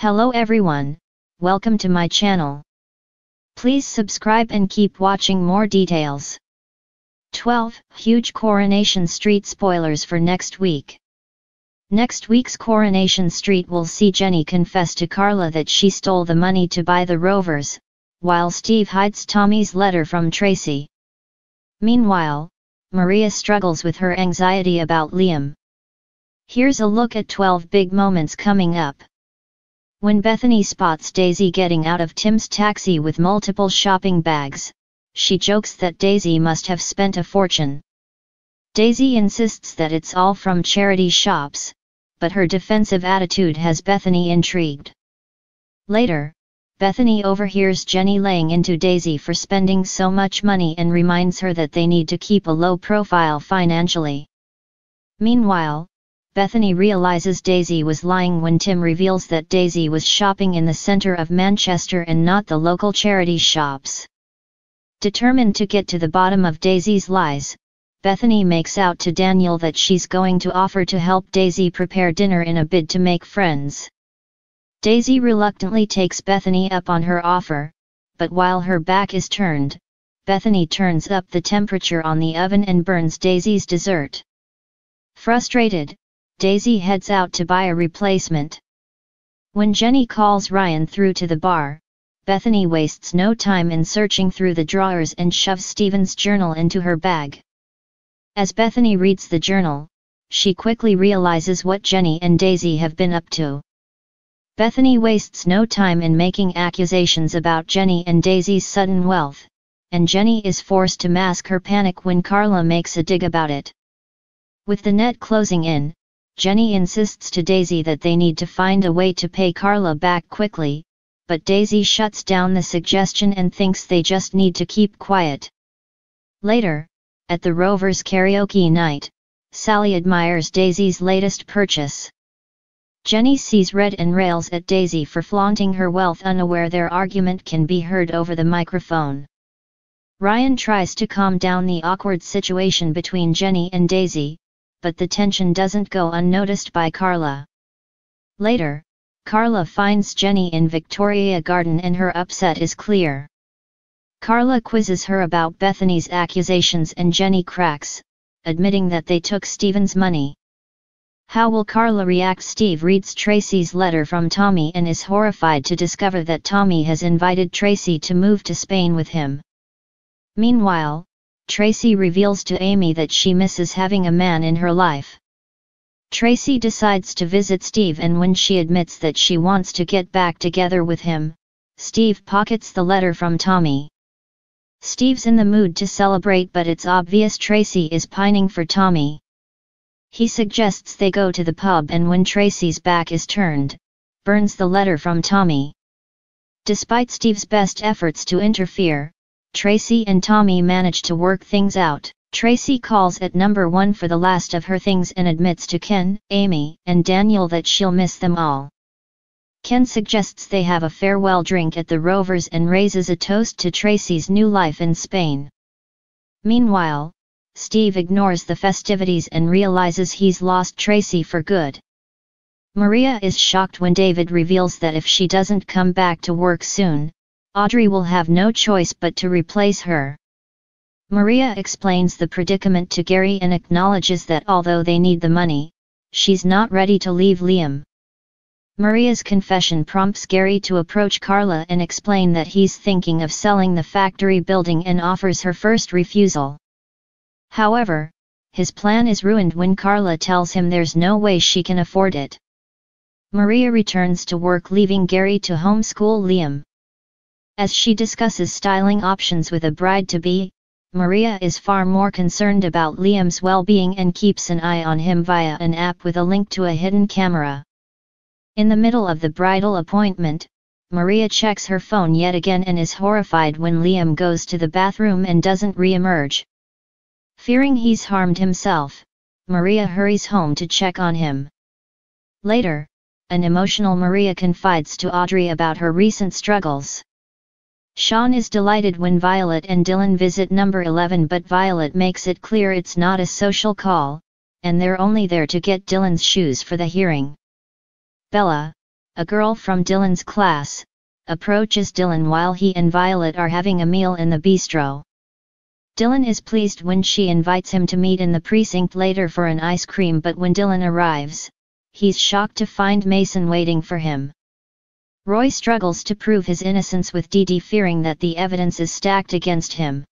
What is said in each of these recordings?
Hello everyone, welcome to my channel. Please subscribe and keep watching more details. 12. Huge Coronation Street spoilers for next week. Next week's Coronation Street will see Jenny confess to Carla that she stole the money to buy the Rovers, while Steve hides Tommy's letter from Tracy. Meanwhile, Maria struggles with her anxiety about Liam. Here's a look at 12 big moments coming up. When Bethany spots Daisy getting out of Tim's taxi with multiple shopping bags, she jokes that Daisy must have spent a fortune. Daisy insists that it's all from charity shops, but her defensive attitude has Bethany intrigued. Later, Bethany overhears Jenny laying into Daisy for spending so much money and reminds her that they need to keep a low profile financially. Meanwhile, Bethany realizes Daisy was lying when Tim reveals that Daisy was shopping in the center of Manchester and not the local charity shops. Determined to get to the bottom of Daisy's lies, Bethany makes out to Daniel that she's going to offer to help Daisy prepare dinner in a bid to make friends. Daisy reluctantly takes Bethany up on her offer, but while her back is turned, Bethany turns up the temperature on the oven and burns Daisy's dessert. Frustrated, Daisy heads out to buy a replacement. When Jenny calls Ryan through to the bar, Bethany wastes no time in searching through the drawers and shoves Stephen's journal into her bag. As Bethany reads the journal, she quickly realizes what Jenny and Daisy have been up to. Bethany wastes no time in making accusations about Jenny and Daisy's sudden wealth, and Jenny is forced to mask her panic when Carla makes a dig about it. With the net closing in, Jenny insists to Daisy that they need to find a way to pay Carla back quickly, but Daisy shuts down the suggestion and thinks they just need to keep quiet. Later, at the Rovers karaoke night, Sally admires Daisy's latest purchase. Jenny sees red and rails at Daisy for flaunting her wealth, unaware their argument can be heard over the microphone. Ryan tries to calm down the awkward situation between Jenny and Daisy, but the tension doesn't go unnoticed by Carla. Later, Carla finds Jenny in Victoria Garden and her upset is clear. Carla quizzes her about Bethany's accusations and Jenny cracks, admitting that they took Stephen's money. How will Carla react? Steve reads Tracy's letter from Tommy and is horrified to discover that Tommy has invited Tracy to move to Spain with him. Meanwhile, Tracy reveals to Amy that she misses having a man in her life. Tracy decides to visit Steve, and when she admits that she wants to get back together with him, Steve pockets the letter from Tommy. Steve's in the mood to celebrate, but it's obvious Tracy is pining for Tommy. He suggests they go to the pub, and when Tracy's back is turned, burns the letter from Tommy. Despite Steve's best efforts to interfere, Tracy and Tommy manage to work things out. Tracy calls at number 1 for the last of her things and admits to Ken, Amy, and Daniel that she'll miss them all. Ken suggests they have a farewell drink at the Rovers and raises a toast to Tracy's new life in Spain. Meanwhile, Steve ignores the festivities and realizes he's lost Tracy for good. Maria is shocked when David reveals that if she doesn't come back to work soon, Audrey will have no choice but to replace her. Maria explains the predicament to Gary and acknowledges that although they need the money, she's not ready to leave Liam. Maria's confession prompts Gary to approach Carla and explain that he's thinking of selling the factory building and offers her first refusal. However, his plan is ruined when Carla tells him there's no way she can afford it. Maria returns to work, leaving Gary to homeschool Liam. As she discusses styling options with a bride-to-be, Maria is far more concerned about Liam's well-being and keeps an eye on him via an app with a link to a hidden camera. In the middle of the bridal appointment, Maria checks her phone yet again and is horrified when Liam goes to the bathroom and doesn't re-emerge. Fearing he's harmed himself, Maria hurries home to check on him. Later, an emotional Maria confides to Audrey about her recent struggles. Sean is delighted when Violet and Dylan visit number 11, but Violet makes it clear it's not a social call, and they're only there to get Dylan's shoes for the hearing. Bella, a girl from Dylan's class, approaches Dylan while he and Violet are having a meal in the bistro. Dylan is pleased when she invites him to meet in the precinct later for an ice cream, but when Dylan arrives, he's shocked to find Mason waiting for him. Roy struggles to prove his innocence with Dee Dee, fearing that the evidence is stacked against him.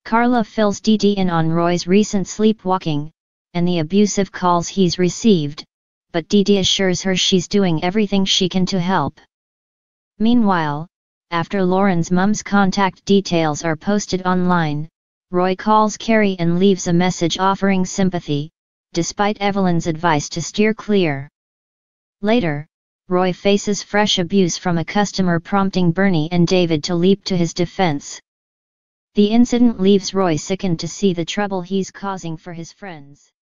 Carla fills Dee Dee in on Roy's recent sleepwalking, and the abusive calls he's received, but Dee Dee assures her she's doing everything she can to help. Meanwhile, after Lauren's mum's contact details are posted online, Roy calls Carrie and leaves a message offering sympathy, despite Evelyn's advice to steer clear. Later, Roy faces fresh abuse from a customer, prompting Bernie and David to leap to his defense. The incident leaves Roy sickened to see the trouble he's causing for his friends.